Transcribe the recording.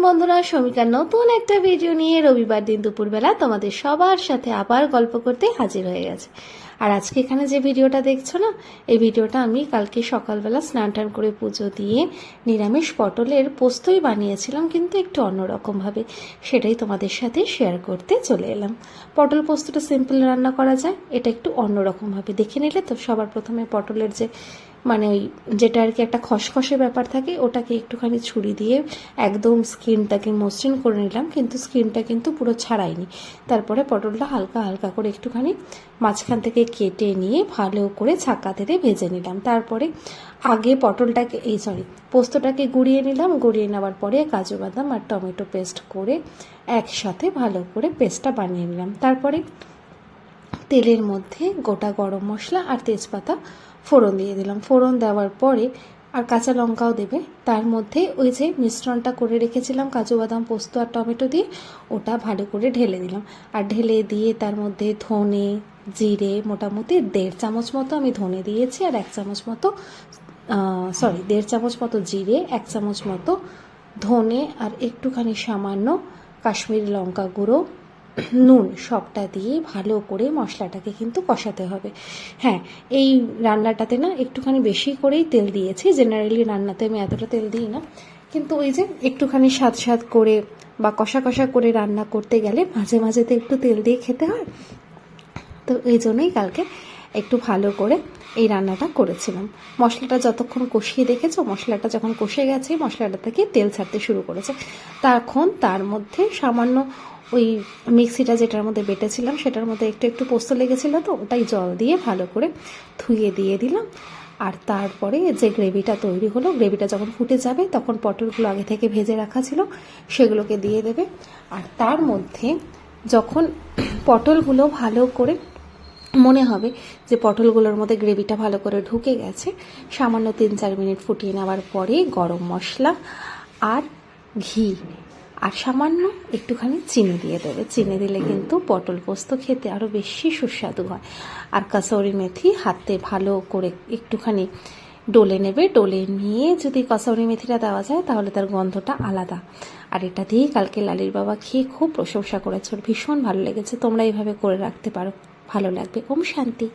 বন্ধুরা, শমিকার নতুন একটা ভিডিও নিয়ে রবিবার দিন দুপুরবেলা তোমাদের সবার সাথে আবার গল্প করতে হাজির হয়ে গেছে। আর আজকে এখানে যে ভিডিওটা দেখছো না, এই ভিডিওটা আমি কালকে সকালবেলা স্নান টান করে পুজো দিয়ে নিরামিষ পটলের পোস্তই বানিয়েছিলাম, কিন্তু একটু অন্যরকমভাবে। সেটাই তোমাদের সাথে শেয়ার করতে চলে এলাম। পটল পোস্তটা সিম্পল রান্না করা যায়, এটা একটু অন্যরকমভাবে দেখে নিলে তো। সবার প্রথমে পটলের যে ওই যেটা আর কি একটা খসখসে ব্যাপার থাকে, ওটাকে একটুখানি ছুরি দিয়ে একদম স্কিনটাকে মসৃণ করে নিলাম, কিন্তু স্কিনটা কিন্তু পুরো ছাড়াইনি। তারপরে পটলটা হালকা হালকা করে একটুখানি মাঝখান থেকে কেটে নিয়ে ভালো করে ছাঁকা তেলে ভেজে নিলাম। তারপরে আগে পটলটাকে পোস্তটাকে গুঁড়িয়ে নিলাম। গুঁড়িয়ে নেওয়ার পরে কাজু বাদাম আর টমেটো পেস্ট করে একসাথে ভালো করে পেস্টটা বানিয়ে নিলাম। তারপরে তেলের মধ্যে গোটা গরম মশলা আর তেজপাতা ফোড়ন দিয়ে দিলাম। ফোড়ন দেওয়ার পরে আর কাঁচা লঙ্কাও দেবে। তার মধ্যে ওই যে মিশ্রণটা করে রেখেছিলাম কাজু বাদাম পোস্ত আর টমেটো দিয়ে, ওটা ভালো করে ঢেলে দিলাম। আর ঢেলে দিয়ে তার মধ্যে ধনে জিরে মোটামুটি 1.5 চামচ মতো আমি ধনে দিয়েছি, আর 1 চামচ মতো 1.5 চামচ মতো জিরে, 1 চামচ মতো ধনে, আর একটুখানি সামান্য কাশ্মীরি লঙ্কা গুঁড়ো, নুন, সবটা দিয়ে ভালো করে মশলাটাকে কিন্তু কষাতে হবে। হ্যাঁ, এই রান্নাটাতে না একটুখানি বেশি করেই তেল দিয়েছি। জেনারেলি রান্নাতে আমি এতটা তেল দিই না, কিন্তু ওই যে একটুখানি স্বাদ করে বা কষা কষা করে রান্না করতে গেলে মাঝে মাঝে তো একটু তেল দিয়ে খেতে হয়। তো এই জন্যই কালকে একটু ভালো করে এই রান্নাটা করেছিলাম। মশলাটা যতক্ষণ কষিয়ে দেখেছো, মশলাটা যখন কষে গেছে, মশলাটা থেকে তেল ছাড়তে শুরু করেছে, তখন তার মধ্যে সামান্য ওই মিক্সিটা যেটার মধ্যে বেটেছিলাম সেটার মধ্যে একটু একটু পোস্ত লেগেছিলো, তো ওটাই জল দিয়ে ভালো করে ধুয়ে দিয়ে দিলাম। আর তারপরে যে গ্রেভিটা তৈরি হলো, গ্রেভিটা যখন ফুটে যাবে তখন পটলগুলো আগে থেকে ভেজে রাখা ছিল সেগুলোকে দিয়ে দেবে। আর তার মধ্যে যখন পটলগুলো ভালো করে মনে হবে যে পটলগুলোর মধ্যে গ্রেভিটা ভালো করে ঢুকে গেছে, সামান্য 3-4 মিনিট ফুটিয়ে নেওয়ার পরে গরম মশলা আর ঘি আর সামান্য একটুখানি চিনি দিয়ে দেবে। চিনি দিলে কিন্তু পটল পোস্ত খেতে আরও বেশি সুস্বাদু হয়। আর কাসৌরি মেথি হাতে ভালো করে একটুখানি ডলে নেবে। ডলে নিয়ে যদি কাসৌরি মেথিটা দেওয়া যায় তাহলে তার গন্ধটা আলাদা। আর এটা দিয়েই কালকে লালির বাবা খেয়ে খুব প্রশংসা করেছে, ভীষণ ভালো লেগেছে। তোমরা এইভাবে করে রাখতে পারো, ভালো লাগবে। ওম শান্তি।